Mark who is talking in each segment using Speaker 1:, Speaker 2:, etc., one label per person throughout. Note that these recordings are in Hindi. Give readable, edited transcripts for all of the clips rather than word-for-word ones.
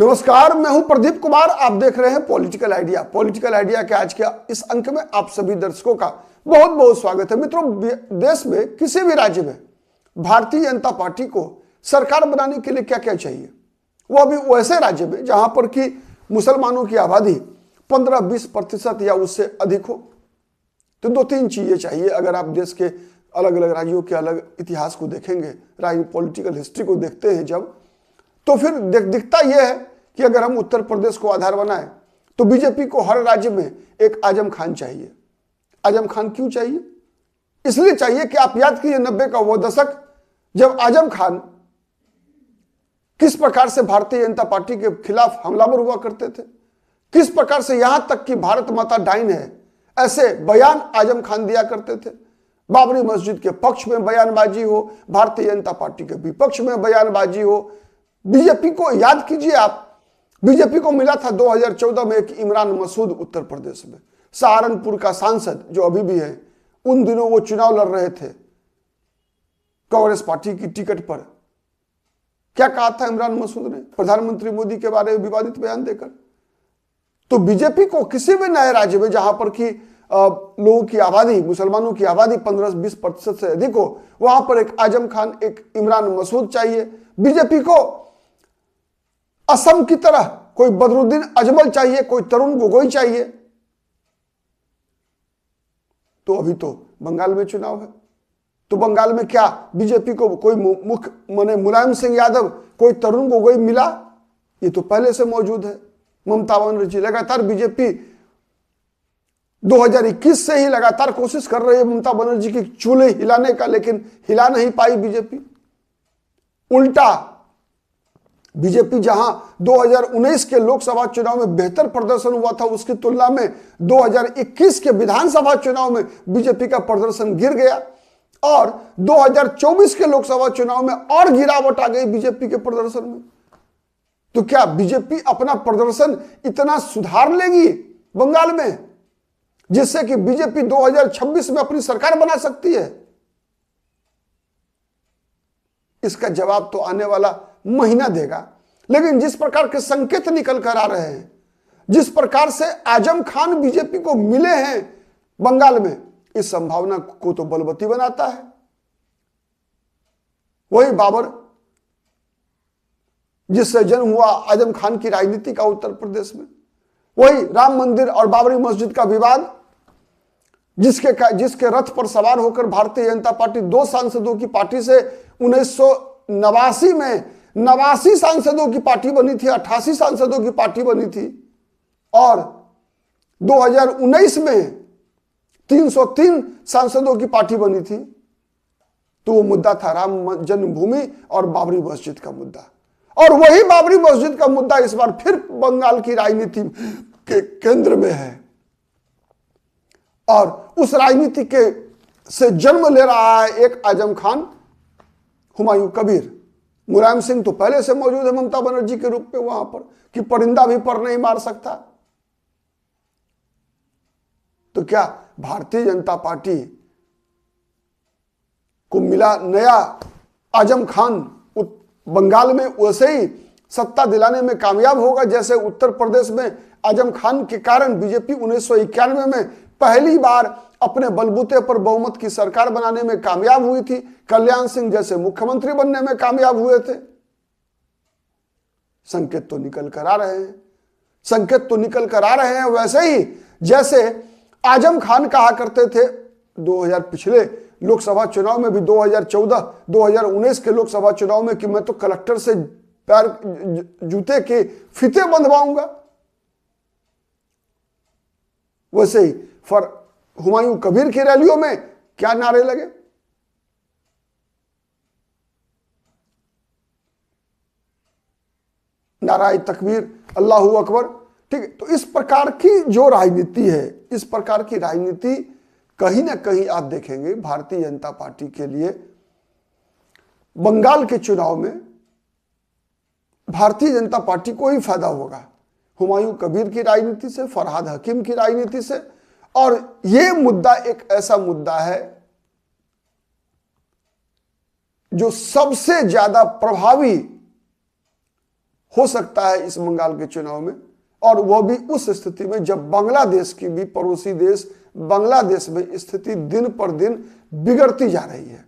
Speaker 1: नमस्कार, मैं हूं प्रदीप कुमार। आप देख रहे हैं पॉलिटिकल आइडिया। पॉलिटिकल आइडिया के आज के इस अंक में आप सभी दर्शकों का बहुत बहुत स्वागत है। मित्रों, देश में किसी भी राज्य में भारतीय जनता पार्टी को सरकार बनाने के लिए क्या क्या चाहिए, वो अभी वैसे राज्य में जहां पर कि मुसलमानों की आबादी 15-20% या उससे अधिक हो, तो 2-3 चीजें चाहिए। अगर आप देश के अलग अलग राज्यों के अलग इतिहास को देखेंगे, पॉलिटिकल हिस्ट्री को देखते हैं जब, तो फिर दिखता यह है कि अगर हम उत्तर प्रदेश को आधार बनाएं तो बीजेपी को हर राज्य में एक आजम खान चाहिए। आजम खान क्यों चाहिए? इसलिए चाहिए कि आप याद कीजिए 90 का वो दशक जब आजम खान किस प्रकार से भारतीय जनता पार्टी के खिलाफ हमलावर हुआ करते थे, किस प्रकार से यहां तक कि भारत माता डाइन है ऐसे बयान आजम खान दिया करते थे। बाबरी मस्जिद के पक्ष में बयानबाजी हो, भारतीय जनता पार्टी के विपक्ष में बयानबाजी हो। बीजेपी को याद कीजिए आप, बीजेपी को मिला था 2014 में एक इमरान मसूद उत्तर प्रदेश में, सहारनपुर का सांसद जो अभी भी है। उन दिनों वो चुनाव लड़ रहे थे कांग्रेस पार्टी की टिकट पर। क्या कहा था इमरान मसूद ने प्रधानमंत्री मोदी के बारे में विवादित बयान देकर? तो बीजेपी को किसी भी नए राज्य में जहां पर कि लोगों की आबादी, मुसलमानों की आबादी 15-20% से अधिक हो, वहां पर एक आजम खान, एक इमरान मसूद चाहिए। बीजेपी को असम की तरह कोई बदरुद्दीन अजमल चाहिए, कोई तरुण गोगोई चाहिए। तो अभी तो बंगाल में चुनाव है, तो बंगाल में क्या बीजेपी को कोई मुख्य माने मुलायम सिंह यादव, कोई तरुण गोगोई मिला? ये तो पहले से मौजूद है। ममता बनर्जी लगातार, बीजेपी 2021 से ही लगातार कोशिश कर रही है ममता बनर्जी की चूल्हे हिलाने का, लेकिन हिला नहीं पाई बीजेपी। उल्टा बीजेपी जहां 2019 के लोकसभा चुनाव में बेहतर प्रदर्शन हुआ था, उसकी तुलना में 2021 के विधानसभा चुनाव में बीजेपी का प्रदर्शन गिर गया और 2024 के लोकसभा चुनाव में और गिरावट आ गई बीजेपी के प्रदर्शन में। तो क्या बीजेपी अपना प्रदर्शन इतना सुधार लेगी बंगाल में जिससे कि बीजेपी 2026 में अपनी सरकार बना सकती है? इसका जवाब तो आने वाला महीना देगा। लेकिन जिस प्रकार के संकेत निकल कर आ रहे हैं, जिस प्रकार से आजम खान बीजेपी को मिले हैं बंगाल में, इस संभावना को तो बलवती बनाता है। वही बाबर जिससे जन्म हुआ आजम खान की राजनीति का उत्तर प्रदेश में, वही राम मंदिर और बाबरी मस्जिद का विवाद, जिसके रथ पर सवार होकर भारतीय जनता पार्टी 2 सांसदों की पार्टी से 1989 में 89 सांसदों की पार्टी बनी थी, 88 सांसदों की पार्टी बनी थी और 2019 में 303 सांसदों की पार्टी बनी थी। तो वो मुद्दा था राम जन्मभूमि और बाबरी मस्जिद का मुद्दा। और वही बाबरी मस्जिद का मुद्दा इस बार फिर बंगाल की राजनीति के केंद्र में है और उस राजनीति के से जन्म ले रहा है एक आजम खान, हुमायूं कबीर। मुलायम सिंह तो पहले से मौजूद है ममता बनर्जी के रूप में वहां पर कि परिंदा भी पर नहीं मार सकता। तो क्या भारतीय जनता पार्टी को मिला नया आजम खान बंगाल में वैसे ही सत्ता दिलाने में कामयाब होगा जैसे उत्तर प्रदेश में आजम खान के कारण बीजेपी 1991 में पहली बार अपने बलबूते पर बहुमत की सरकार बनाने में कामयाब हुई थी, कल्याण सिंह जैसे मुख्यमंत्री बनने में कामयाब हुए थे? संकेत तो निकल कर आ रहे हैं, संकेत तो निकल कर आ रहे हैं। वैसे ही जैसे आजम खान कहा करते थे 2000 पिछले लोकसभा चुनाव में भी, 2014-2019 के लोकसभा चुनाव में, कि मैं तो कलेक्टर से पैर जूते के फीते बंधवाऊंगा। वैसे ही हुमायूं कबीर की रैलियों में क्या नारे लगे? नाराए तकबीर, अल्लाहू अकबर। ठीक है, तो इस प्रकार की जो राजनीति है, इस प्रकार की राजनीति कहीं ना कहीं आप देखेंगे भारतीय जनता पार्टी के लिए बंगाल के चुनाव में भारतीय जनता पार्टी को ही फायदा होगा, हुमायूं कबीर की राजनीति से, फरहाद हकीम की राजनीति से। और यह मुद्दा एक ऐसा मुद्दा है जो सबसे ज्यादा प्रभावी हो सकता है इस बंगाल के चुनाव में, और वह भी उस स्थिति में जब बांग्लादेश की भी पड़ोसी देश बांग्लादेश में स्थिति दिन पर दिन बिगड़ती जा रही है।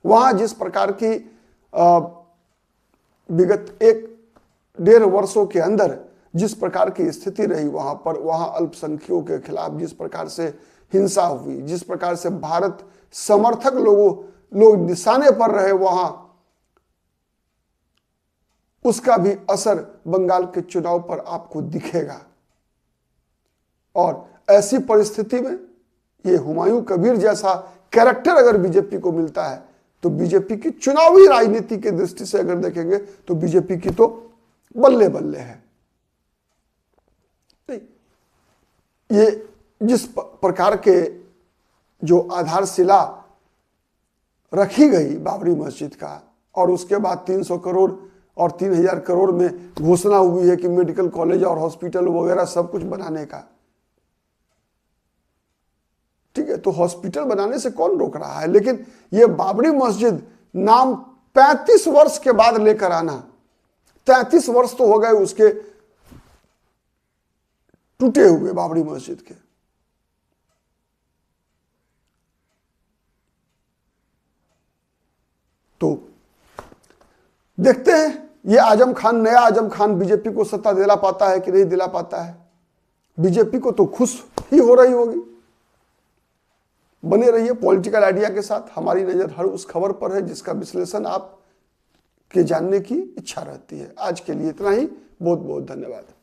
Speaker 1: वहां जिस प्रकार की विगत 1-1.5 वर्षों के अंदर जिस प्रकार की स्थिति रही वहां पर, वहां अल्पसंख्यकों के खिलाफ जिस प्रकार से हिंसा हुई, जिस प्रकार से भारत समर्थक लोग निशाने पर रहे, वहां उसका भी असर बंगाल के चुनाव पर आपको दिखेगा। और ऐसी परिस्थिति में ये हुमायूं कबीर जैसा कैरेक्टर अगर बीजेपी को मिलता है तो बीजेपी की चुनावी राजनीति की दृष्टि से अगर देखेंगे तो बीजेपी की तो बल्ले बल्ले है। ये जिस प्रकार के जो आधारशिला रखी गई बाबरी मस्जिद का, और उसके बाद 300 करोड़ और 3000 करोड़ में घोषणा हुई है कि मेडिकल कॉलेज और हॉस्पिटल वगैरह सब कुछ बनाने का, ठीक है, तो हॉस्पिटल बनाने से कौन रोक रहा है, लेकिन ये बाबरी मस्जिद नाम 35 वर्ष के बाद लेकर आना, 33 वर्ष तो हो गए उसके टूटे हुए बाबरी मस्जिद के। तो देखते हैं ये आजम खान, नया आजम खान बीजेपी को सत्ता दिला पाता है कि नहीं दिला पाता है। बीजेपी को तो खुश ही हो रही होगी। बने रहिए पॉलिटिकल आइडिया के साथ। हमारी नजर हर उस खबर पर है जिसका विश्लेषण आप के जानने की इच्छा रहती है। आज के लिए इतना ही। बहुत बहुत धन्यवाद।